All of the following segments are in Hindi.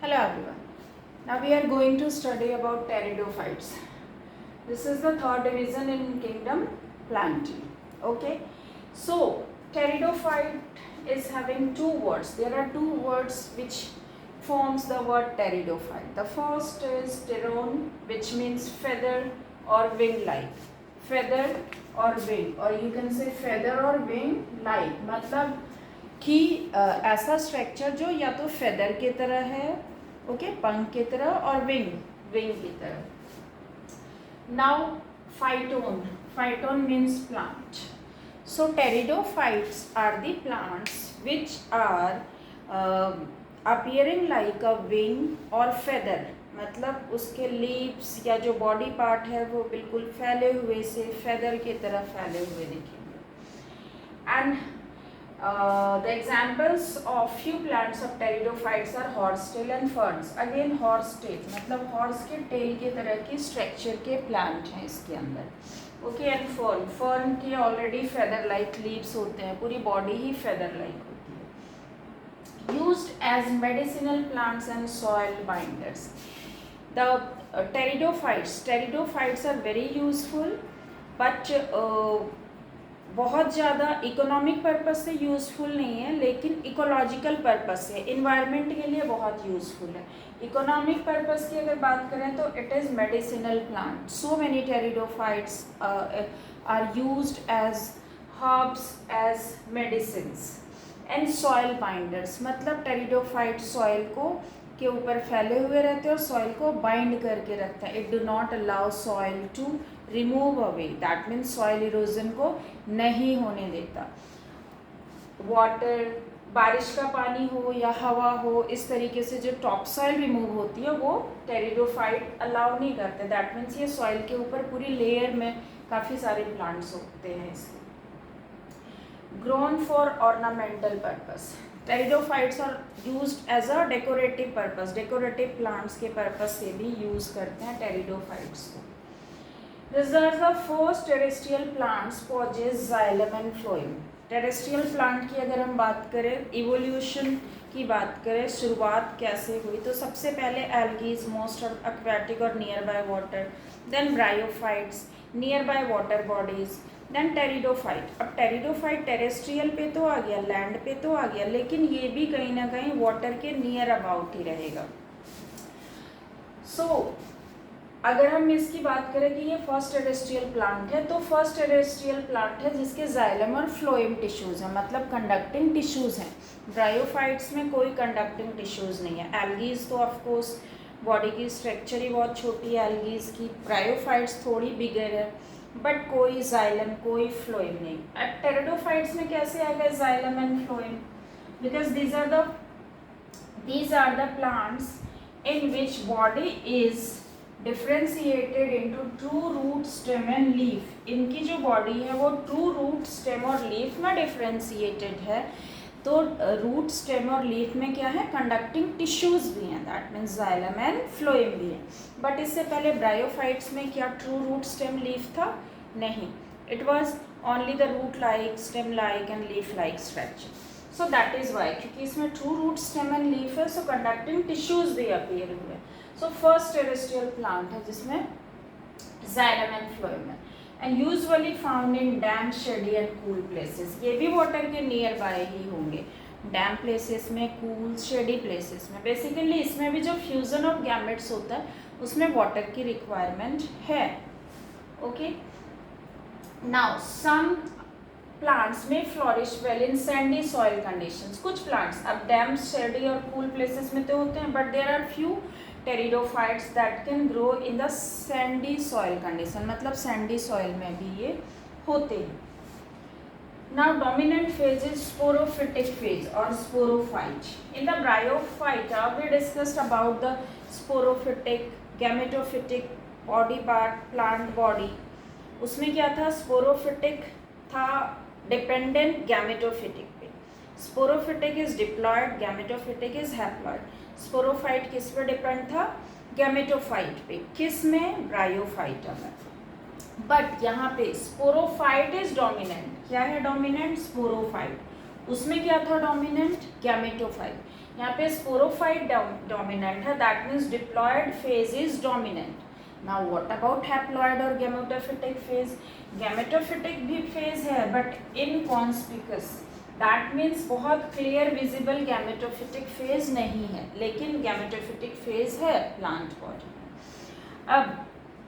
Hello everyone. Now we are going to study about pteridophytes. This is the third division in kingdom Plantae. Okay. So pteridophyte is having two words. There are two words which forms the word pteridophyte. The first is pteron, which means feather or wing like. Feather or wing, or you can say feather or wing like. मतलब कि ऐसा स्ट्रक्चर जो या तो फेदर की तरह है, ओके, पंख की तरह, और विंग की तरह. Now phyton. Phyton means plant. So pteridophytes are the plants which are appearing like a wing और फेदर. मतलब उसके लीव्स या जो बॉडी पार्ट है वो बिल्कुल फैले हुए से फेदर की तरह फैले हुए दिखेंगे. And the examples of few plants of pteridophytes are horsetail and ferns. Again horsetail मतलब हॉर्स के टेल की तरह की स्ट्रक्चर के प्लांट हैं इसके अंदर. ओके. And fern. फर्न के ऑलरेडी फेदर लाइक लीव्स होते हैं, पूरी बॉडी ही फेदर लाइक होती है. Used as medicinal plants and soil binders. The pteridophytes are very useful, but बहुत ज़्यादा इकोनॉमिक पर्पस से यूज़फुल नहीं है, लेकिन इकोलॉजिकल पर्पस से, इन्वायरमेंट के लिए बहुत यूज़फुल है. इकोनॉमिक पर्पस की अगर बात करें तो it is medicinal plant. So many pteridophytes are used as herbs, as medicines. And soil binders मतलब टेरिडोफाइट सॉइल को के ऊपर फैले हुए रहते हैं और सॉइल को बाइंड करके रखता है. It do not allow soil to remove away. That means soil erosion को नहीं होने देता. वाटर, बारिश का पानी हो या हवा हो, इस तरीके से जो टॉप सॉइल रिमूव होती है वो टेरिडोफाइट अलाउ नहीं करते. दैट मीन्स ये सॉइल के ऊपर पूरी लेयर में काफ़ी सारे प्लांट्स उगते हैं इसलिए. Grown for ornamental purpose. Pteridophytes are used as a decorative purpose. Decorative plants के पर्पस से भी यूज़ करते हैं टेरिडोफाइट्स को. These are the first terrestrial plants possess xylem and phloem. Terrestrial plant की अगर हम बात करें, इवोल्यूशन की बात करें, शुरुआत कैसे हुई, तो सबसे पहले एल्गीज, मोस्ट एक्वेटिक और near by water, then bryophytes, near by water bodies, then pteridophyte. अब टेरिडोफाइट टेरेस्ट्रियल पे तो आ गया, लैंड पे तो आ गया, लेकिन ये भी कहीं ना कहीं वाटर के नियर अबाउट ही रहेगा. सो अगर हम इसकी बात करें कि ये फर्स्ट टेरेस्ट्रियल प्लांट है, तो फर्स्ट टेरेस्ट्रियल प्लांट है जिसके जाइलम और फ्लोएम टिश्यूज़ हैं, मतलब कंडक्टिंग टिश्यूज़ हैं. ब्रायोफाइट्स में कोई कंडक्टिंग टिश्यूज़ नहीं है. एल्गीज तो ऑफकोर्स बॉडी की स्ट्रक्चर ही बहुत छोटी है एल्गीज की. ब्रायोफाइट्स थोड़ी बिगर है, बट कोई जाइलम, कोई फ्लोएम नहीं. अब टेरिडोफाइट्स में कैसे आ गए xylem and phloem? Because these are the plants in which body is differentiated into true root, stem and leaf. इनकी जो बॉडी है वो ट्रू रूट, स्टेम और लीफ में डिफ्रेंशिएटेड है. तो रूट, स्टेम और लीफ में क्या है, कंडक्टिंग टिश्यूज भी हैं. That means xylem and phloem भी है. बट इससे पहले ब्रायोफाइट्स में क्या ट्रू रूट, स्टेम, लीफ था? नहीं. It was only the root like, stem like and leaf like structure. So that is why, क्योंकि इसमें true root, stem and leaf है, सो कंडक्टिंग टिश्यूज भी अपीयर हुए. सो फर्स्ट टेरेस्ट्रियल प्लांट है जिसमें जाइलम एंड फ्लोएम है, and usually found in damp, shady and cool places. ये भी वाटर के नियर बाय ही होंगे, डैम्प प्लेसेस में, कूल, शेडी प्लेसेस में. बेसिकली इसमें भी जो फ्यूजन ऑफ गैमेट्स होता है उसमें वाटर की रिक्वायरमेंट है. ओके. नाउ सम प्लांट्स में flourish well in sandy soil conditions. कुछ प्लांट्स अब डैम्प, शेडी और कूल प्लेसेस में तो होते हैं, but there are few pteridophytes that can grow in the sandy soil condition. मतलब सैंडी सॉइल में भी ये होते हैं. Now dominant phase is sporophytic phase और sporophyte. In the bryophyta we discussed about the sporophytic, gametophytic body part, plant body. उसमें क्या था, स्पोरोफिटिक था डिपेंडेंट गैमेटोफिटिक पे. Sporophytic is diploid, gametophytic is haploid. Sporophyte किस पे डिपेंड था? गैमेटोफाइट पे. किस में? ब्रायोफाइटा में. बट यहाँ पे स्पोरोफाइट इज डोमिनेंट. क्या है डोमिनेंट? स्पोरोफाइट. उसमें क्या था डोमिनेंट? गैमेटोफाइट. यहाँ पे स्पोरोफाइट डोमिनेंट है, that means diploid phase is dominant. Now what about haploid और गैमेटोफिटिक फेज? गैमेटोफिटिक भी फेज है बट इनकॉन्स्पिकस, दैट मीन्स बहुत क्लियर विजिबल गैमेटोफिटिक फेज नहीं है, लेकिन गैमेटोफिटिक फेज है प्लांट बॉडी में. अब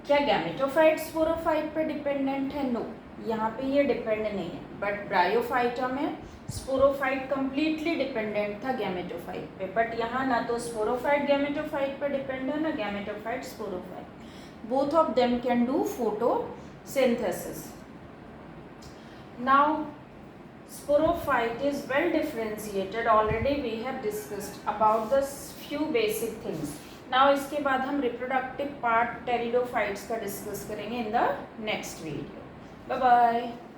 क्या गैमेटोफाइट स्पोरोफाइट पे डिपेंडेंट है? नो, यहाँ पे ये डिपेंड नहीं है. बट ब्रायोफाइटा में स्पोरोफाइट कंप्लीटली डिपेंडेंट था गैमेटोफाइट पे, बट यहाँ ना तो स्पोरोफाइट गैमेटोफाइट पे डिपेंड है ना gametophyte sporophyte. Both of them can do photosynthesis. Now sporophyte is well differentiated. Already we have discussed about the few basic things. Now इसके बाद हम reproductive part pteridophytes का discuss करेंगे in the next video. Bye bye.